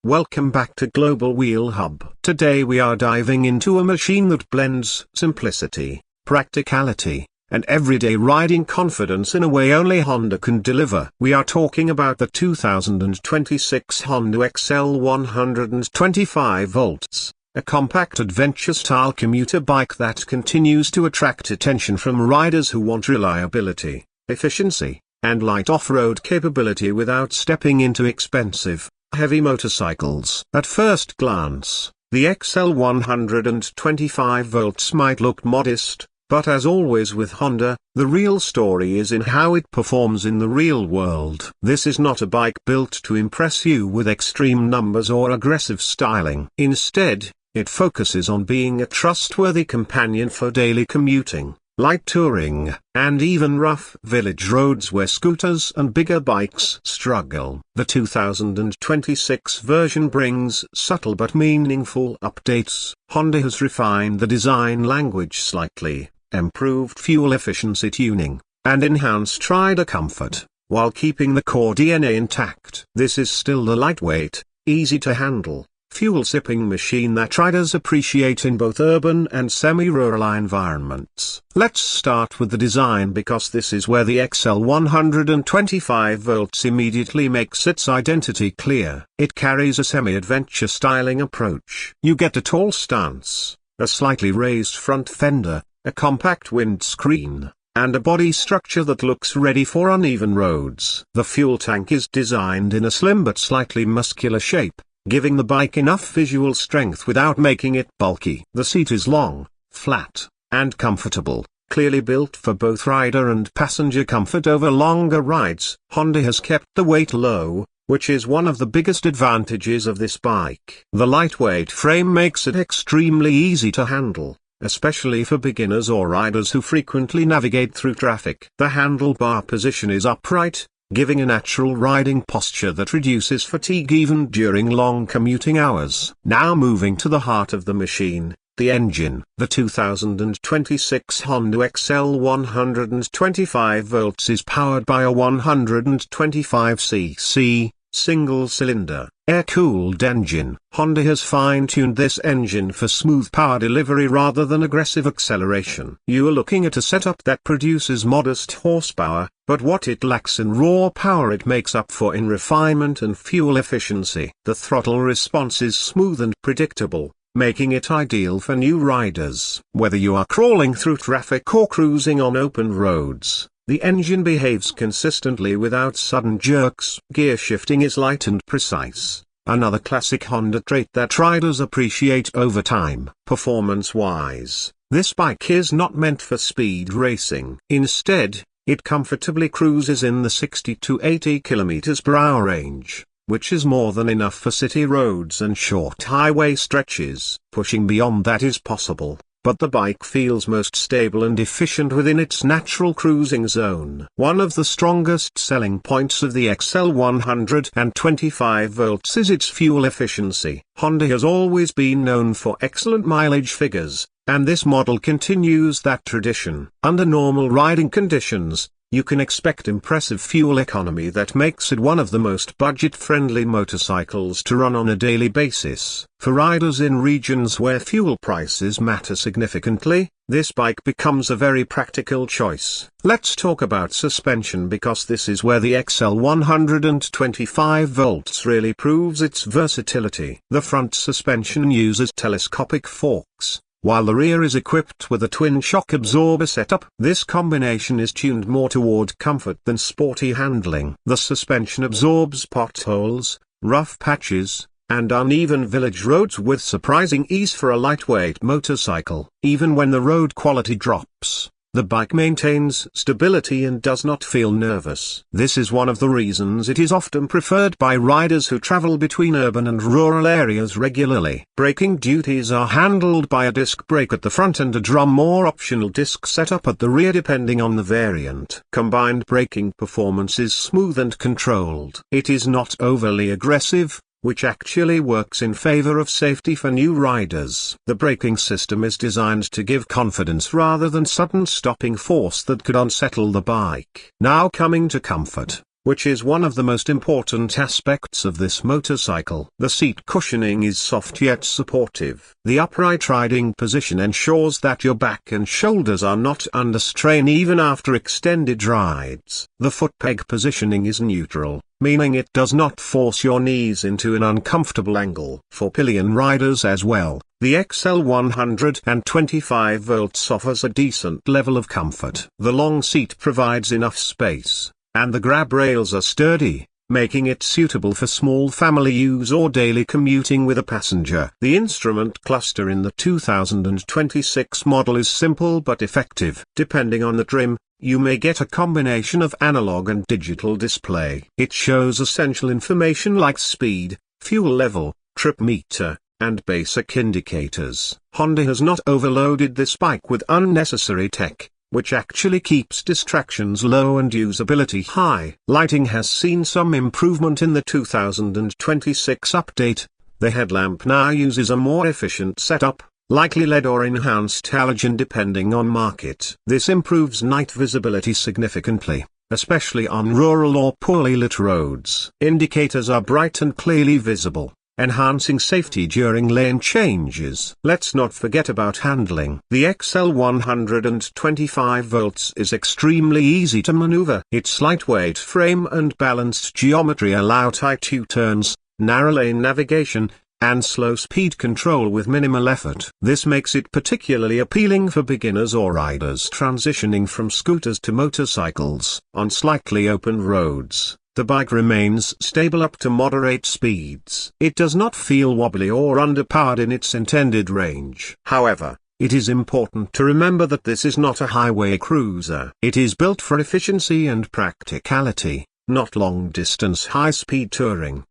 Welcome back to Global Wheel Hub. Today we are diving into a machine that blends simplicity, practicality, and everyday riding confidence in a way only Honda can deliver. We are talking about the 2026 Honda XL 125 volts, a compact adventure-style commuter bike that continues to attract attention from riders who want reliability, efficiency, and light off-road capability without stepping into expensive, heavy motorcycles. At first glance, the XL 125 volts might look modest, but as always with Honda, the real story is in how it performs in the real world. This is not a bike built to impress you with extreme numbers or aggressive styling. Instead, it focuses on being a trustworthy companion for daily commuting, light touring, and even rough village roads where scooters and bigger bikes struggle. The 2026 version brings subtle but meaningful updates. Honda has refined the design language slightly, improved fuel efficiency tuning, and enhanced rider comfort, while keeping the core DNA intact. This is still the lightweight, easy to handle, fuel-sipping machine that riders appreciate in both urban and semi-rural environments. Let's start with the design because this is where the XL 125 volts immediately makes its identity clear. It carries a semi-adventure styling approach. You get a tall stance, a slightly raised front fender, a compact windscreen, and a body structure that looks ready for uneven roads. The fuel tank is designed in a slim but slightly muscular shape, giving the bike enough visual strength without making it bulky. The seat is long, flat, and comfortable, clearly built for both rider and passenger comfort over longer rides. Honda has kept the weight low, which is one of the biggest advantages of this bike. The lightweight frame makes it extremely easy to handle, especially for beginners or riders who frequently navigate through traffic. The handlebar position is upright, giving a natural riding posture that reduces fatigue even during long commuting hours. Now moving to the heart of the machine, the engine. The 2026 Honda XL 125 volts is powered by a 125cc, single-cylinder, air-cooled engine. Honda has fine-tuned this engine for smooth power delivery rather than aggressive acceleration. You are looking at a setup that produces modest horsepower, but what it lacks in raw power it makes up for in refinement and fuel efficiency. The throttle response is smooth and predictable, making it ideal for new riders. Whether you are crawling through traffic or cruising on open roads, the engine behaves consistently without sudden jerks. Gear shifting is light and precise, another classic Honda trait that riders appreciate over time. Performance-wise, this bike is not meant for speed racing. Instead, it comfortably cruises in the 60 to 80 km/h range, which is more than enough for city roads and short highway stretches. Pushing beyond that is possible, but the bike feels most stable and efficient within its natural cruising zone. One of the strongest selling points of the XL 125 volts is its fuel efficiency. Honda has always been known for excellent mileage figures, and this model continues that tradition. Under normal riding conditions, you can expect impressive fuel economy that makes it one of the most budget-friendly motorcycles to run on a daily basis. For riders in regions where fuel prices matter significantly, this bike becomes a very practical choice. Let's talk about suspension because this is where the XL 125 volts really proves its versatility. The front suspension uses telescopic forks, while the rear is equipped with a twin shock absorber setup. This combination is tuned more toward comfort than sporty handling. The suspension absorbs potholes, rough patches, and uneven village roads with surprising ease for a lightweight motorcycle. Even when the road quality drops, the bike maintains stability and does not feel nervous. This is one of the reasons it is often preferred by riders who travel between urban and rural areas regularly. Braking duties are handled by a disc brake at the front and a drum or optional disc setup at the rear depending on the variant. Combined braking performance is smooth and controlled. It is not overly aggressive, which actually works in favor of safety for new riders. The braking system is designed to give confidence rather than sudden stopping force that could unsettle the bike. Now coming to comfort. which is one of the most important aspects of this motorcycle. The seat cushioning is soft yet supportive. The upright riding position ensures that your back and shoulders are not under strain even after extended rides. The foot peg positioning is neutral, meaning it does not force your knees into an uncomfortable angle. For pillion riders as well, the XL 125 volts offers a decent level of comfort. The long seat provides enough space, and the grab rails are sturdy, making it suitable for small family use or daily commuting with a passenger. The instrument cluster in the 2026 model is simple but effective. Depending on the trim, you may get a combination of analog and digital display. It shows essential information like speed, fuel level, trip meter, and basic indicators. Honda has not overloaded this bike with unnecessary tech, which actually keeps distractions low and usability high. Lighting has seen some improvement in the 2026 update. The headlamp now uses a more efficient setup, likely LED or enhanced halogen depending on market. This improves night visibility significantly, especially on rural or poorly lit roads. Indicators are bright and clearly visible, enhancing safety during lane changes. Let's not forget about handling. The XL 125 volts is extremely easy to maneuver. Its lightweight frame and balanced geometry allow tight U-turns, narrow lane navigation, and slow speed control with minimal effort. This makes it particularly appealing for beginners or riders transitioning from scooters to motorcycles. On slightly open roads, the bike remains stable up to moderate speeds. It does not feel wobbly or underpowered in its intended range. However, it is important to remember that this is not a highway cruiser. It is built for efficiency and practicality, not long-distance high-speed touring.